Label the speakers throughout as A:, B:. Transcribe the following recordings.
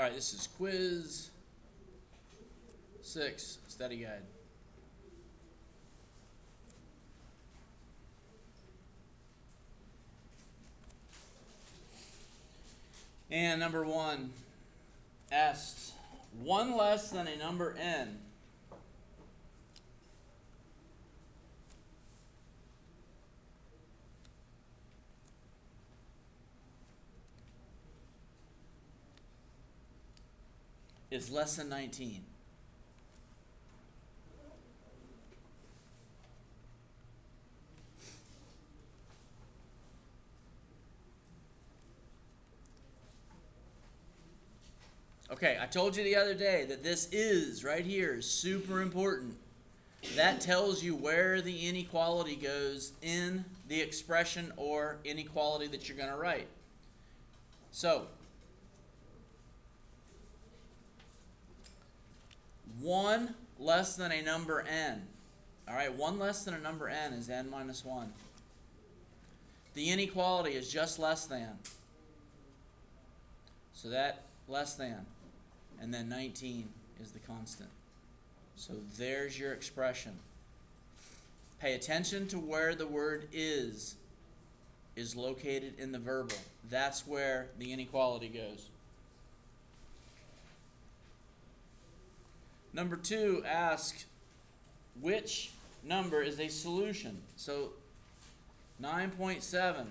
A: All right, this is quiz 6, study guide. And number 1 asks, 1 less than a number n is less than 19. Okay, I told you the other day that this is, right here, is super important. That tells you where the inequality goes in the expression or inequality that you're going to write. So, 1 less than a number n. All right, 1 less than a number n is n minus 1. The inequality is just less than. So that less than. And then 19 is the constant. So there's your expression. Pay attention to where the word is located in the verbal. That's where the inequality goes. Number 2 asks, which number is a solution? So 9.7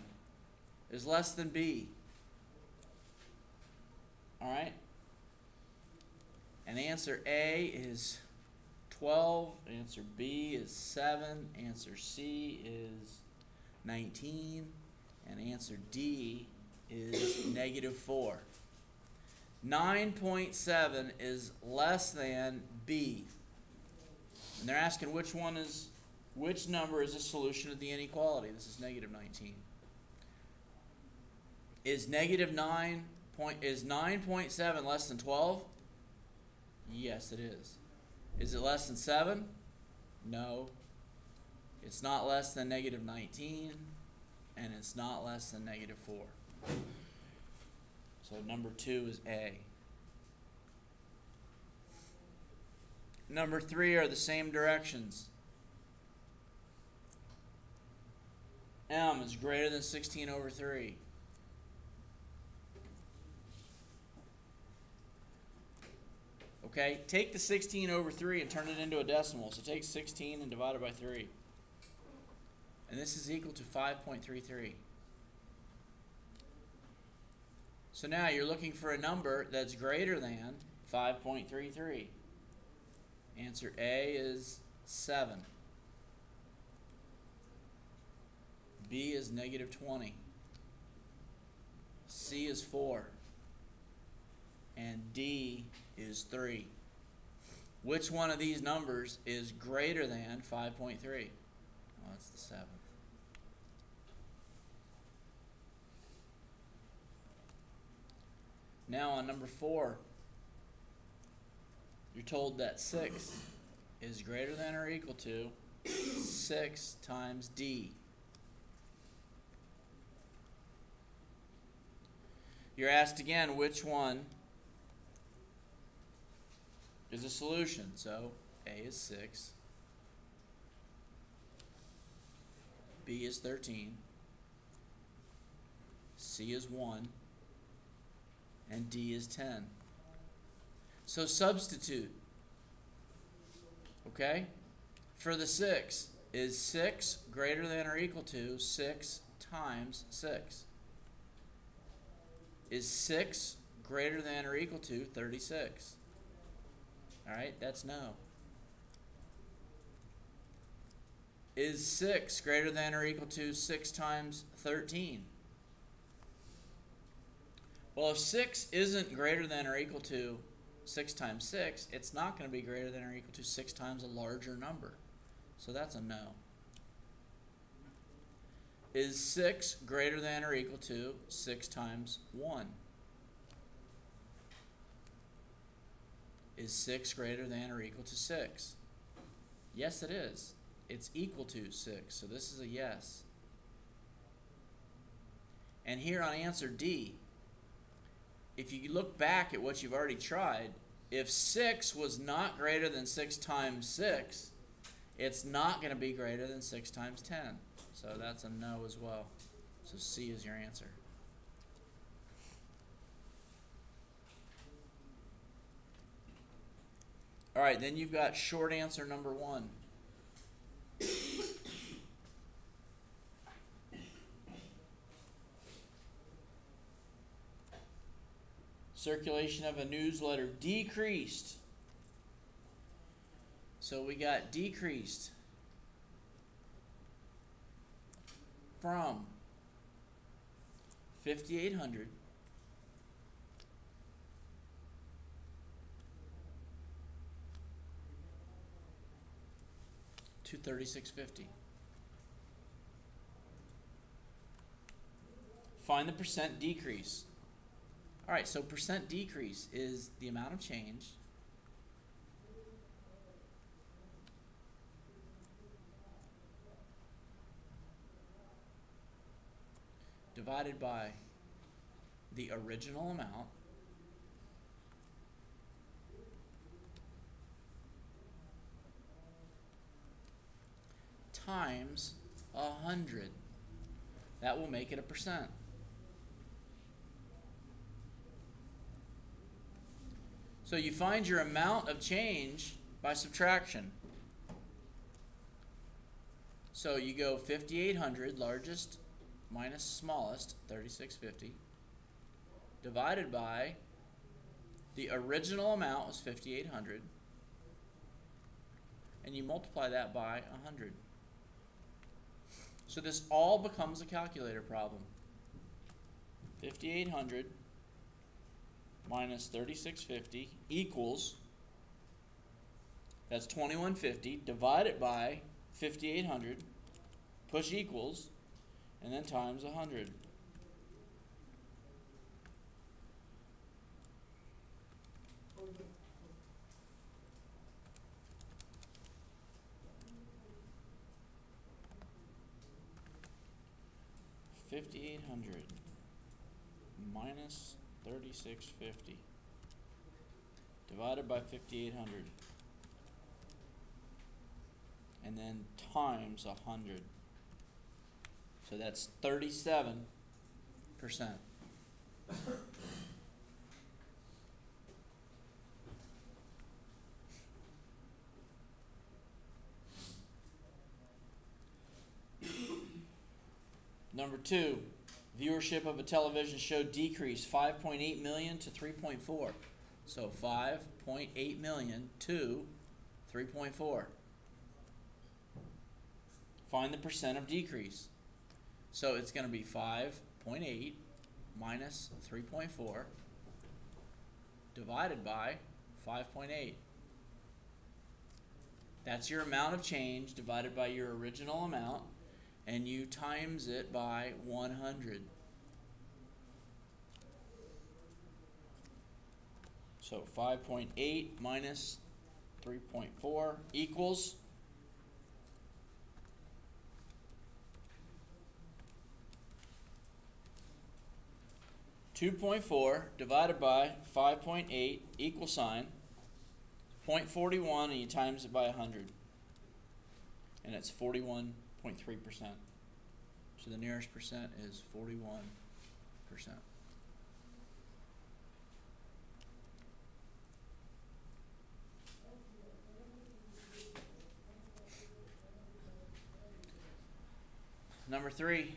A: is less than b. All right? And answer A is 12, answer B is 7, answer C is 19, and answer D is negative 4. 9.7 is less than B. And they're asking which number is a solution of the inequality. This is negative 19. Is 9.7 less than 12? Yes, it is. Is it less than 7? No. It's not less than negative 19, and it's not less than negative 4. So number 2 is A. Number 3 are the same directions. M is greater than 16 over 3. Okay, take the 16 over 3 and turn it into a decimal. So take 16 and divide it by 3. And this is equal to 5.33. So now you're looking for a number that's greater than 5.33. Answer A is 7. B is negative 20. C is 4. And D is 3. Which one of these numbers is greater than 5.3? Well, that's the 7th. Now on number 4, you're told that 6 is greater than or equal to 6 times D. You're asked again which one is a solution. So A is 6, B is 13, C is 1, and D is 10. So substitute. Okay? For the 6, is 6 greater than or equal to 6 times 6? Is 6 greater than or equal to 36? All right, that's no. Is 6 greater than or equal to 6 times 13? Well, if 6 isn't greater than or equal to 6 times 6, it's not going to be greater than or equal to 6 times a larger number. So that's a no. Is 6 greater than or equal to 6 times 1? Is 6 greater than or equal to 6? Yes, it is. It's equal to 6, so this is a yes. And here on answer D, if you look back at what you've already tried, if 6 was not greater than 6 times 6, it's not going to be greater than 6 times 10. So that's a no as well. So C is your answer. All right, then you've got short answer number 1. Circulation of a newsletter decreased. So we got decreased from 5,800 to 3,650. Find the percent decrease. All right, so percent decrease is the amount of change divided by the original amount times 100. That will make it a percent. So you find your amount of change by subtraction. So you go 5,800, largest minus smallest, 3,650, divided by the original amount was 5,800, and you multiply that by 100. So this all becomes a calculator problem. 5,800 minus 3,650 equals, that's 2,150, divide it by 5,800, push equals, and then times 100. $5,800 minus 3,650 divided by 5,800 and then times 100. So that's 37%. Number 2, viewership of a television show decreased 5.8 million to 3.4. So 5.8 million to 3.4. Find the percent of decrease. So it's going to be 5.8 minus 3.4 divided by 5.8. That's your amount of change divided by your original amount, and you times it by 100. So 5.8 minus 3.4 equals 2.4 divided by 5.8 equal sign 0.41, and you times it by 100, and it's 41.3%. So the nearest percent is 41%. Number 3.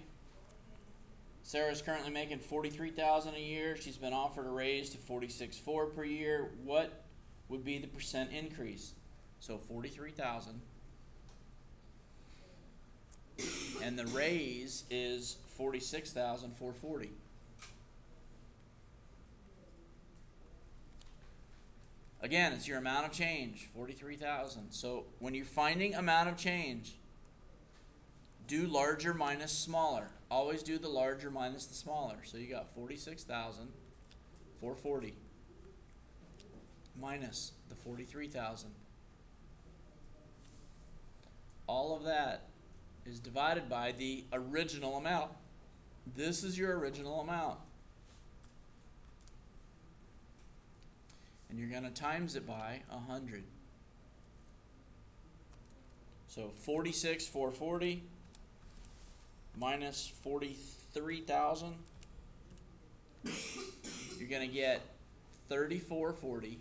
A: Sarah is currently making $43,000 a year. She's been offered a raise to $46,400 per year. What would be the percent increase? So $43,000, and the raise is $46,440. Again, it's your amount of change, $43,000. So when you're finding amount of change, do larger minus smaller. Always do the larger minus the smaller. So you got $46,440 minus the $43,000. All of that is divided by the original amount. This is your original amount. And you're going to times it by 100. So 46,440 minus 43,000. You're going to get 3,440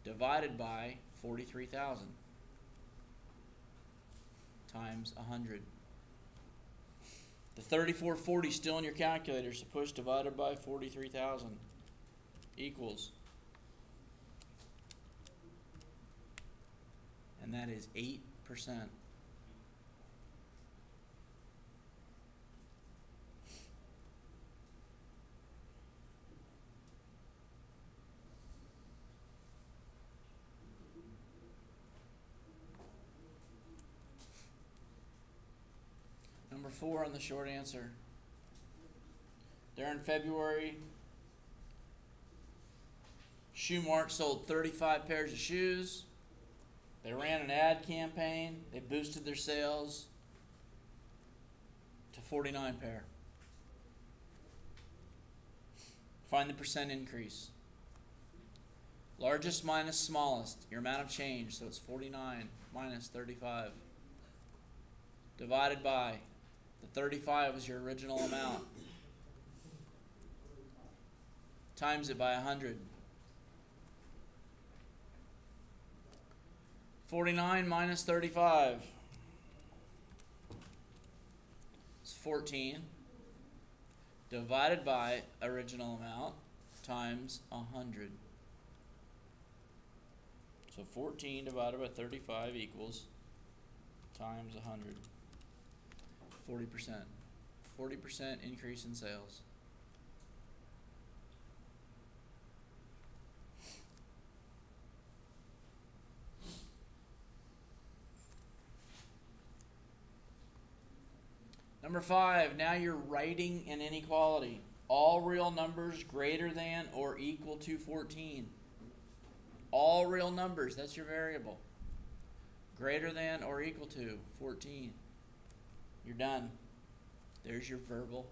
A: divided by 43,000 times 100. The 3,440 is still in your calculator, so push divided by 43,000 equals. And that is 8%. Number 4 on the short answer. During February, Shoe Mart sold 35 pairs of shoes. They ran an ad campaign. They boosted their sales to 49 pair. Find the percent increase. Largest minus smallest, your amount of change. So it's 49 minus 35. Divided by, the 35 was your original amount. Times it by 100. 49 minus 35 is 14 divided by original amount times 100. So 14 divided by 35 equals times 100. 40%. 40% increase in sales. Number 5, now you're writing an inequality. All real numbers greater than or equal to 14. All real numbers, that's your variable. Greater than or equal to 14. You're done. There's your verbal.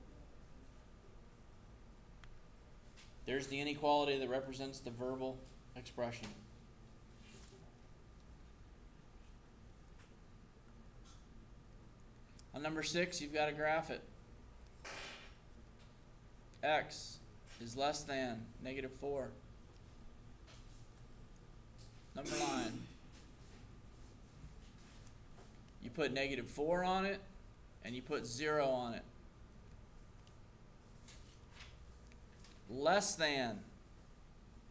A: There's the inequality that represents the verbal expression. On number 6, you've got to graph it. X is less than -4. Number 9. You put -4 on it, and you put 0 on it. Less than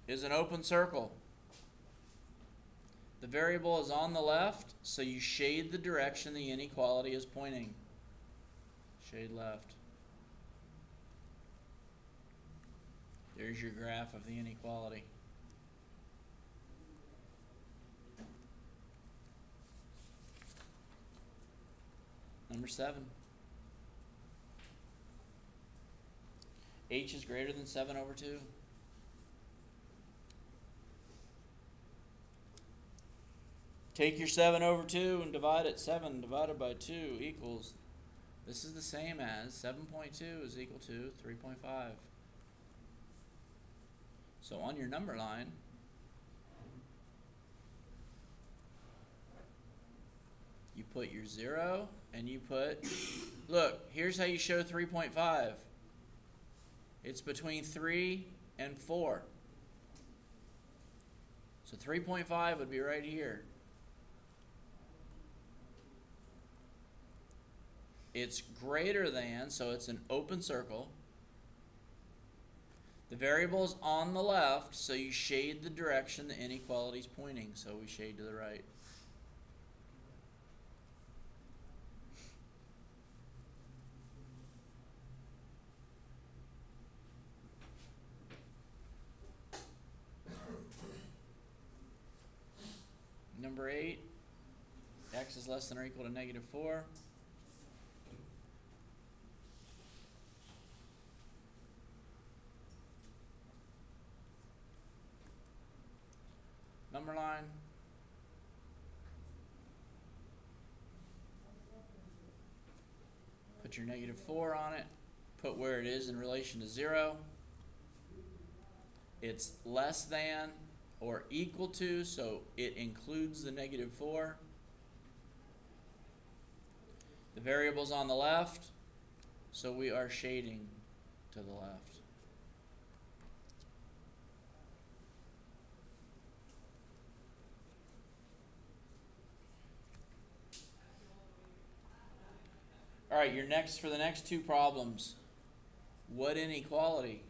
A: is an open circle. The variable is on the left, so you shade the direction the inequality is pointing. Shade left. There's your graph of the inequality. Number 7. H is greater than 7/2. Take your 7/2 and divide it. 7 divided by 2 equals, this is the same as 7.2 is equal to 3.5. So on your number line, you put your 0 and you put, look, here's how you show 3.5. It's between 3 and 4. So 3.5 would be right here. It's greater than, so it's an open circle. The variable is on the left, so you shade the direction the inequality is pointing, so we shade to the right. Number 8, x is less than or equal to -4. Number line. Put your -4 on it. Put where it is in relation to 0. It's less than or equal to, so it includes the negative 4. The variable's on the left, so we are shading to the left. All right, your next for the next two problems. What inequality?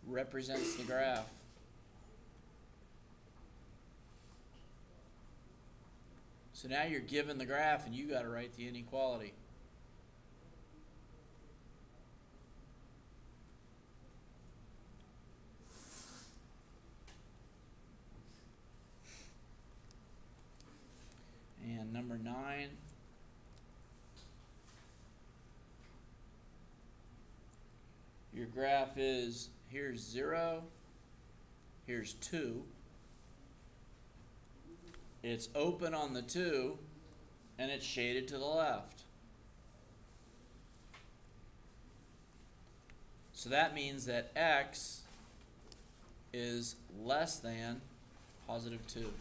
A: Represents the graph? So now you're given the graph and you got to write the inequality. And number 9. Your graph is, here's 0, here's 2. It's open on the 2, and it's shaded to the left. So that means that x is less than positive 2.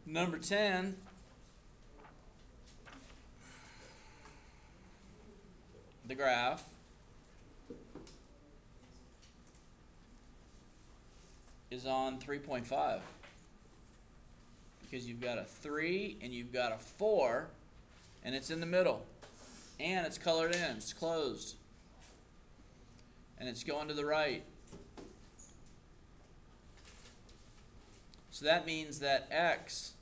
A: Number 10, the graph is on 3.5 because you've got a 3 and you've got a 4 and it's in the middle and it's colored in, it's closed, and it's going to the right. So that means that x,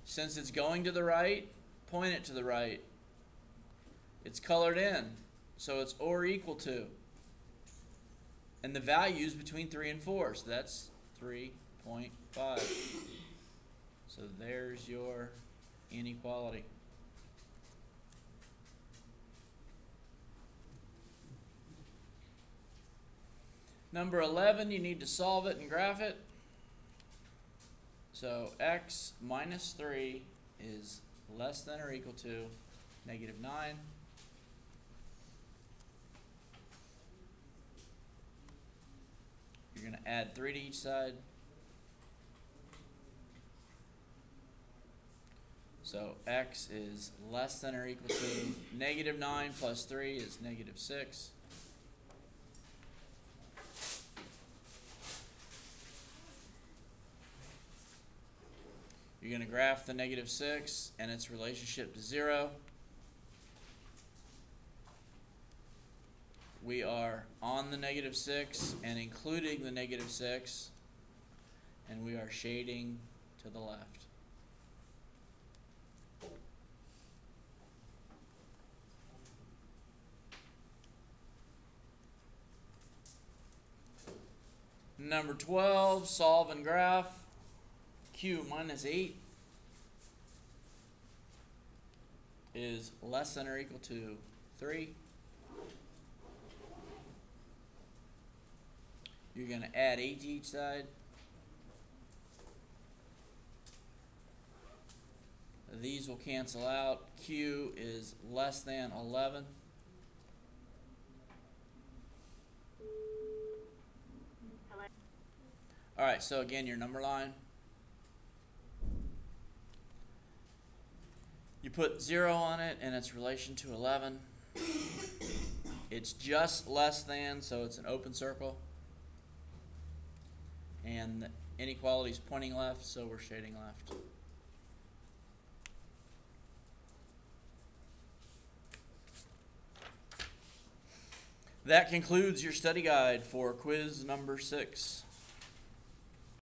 A: since it's going to the right, point it to the right. It's colored in, so it's or equal to. And the value is between 3 and 4, so that's 3.5. So there's your inequality. Number 11, you need to solve it and graph it. So x minus 3 is less than or equal to negative 9. You're going to add 3 to each side. So x is less than or equal to negative 9 plus 3 is negative 6. You're going to graph the negative 6 and its relationship to 0. We are on the negative 6 and including the negative 6, and we are shading to the left. Number 12, solve and graph. Q minus 8 is less than or equal to 3. You're going to add 8 to each side. These will cancel out. Q is less than 11. All right, so again, your number line. You put 0 on it and its relation to 11. It's just less than, so it's an open circle. And the inequality is pointing left, so we're shading left. That concludes your study guide for quiz number 6.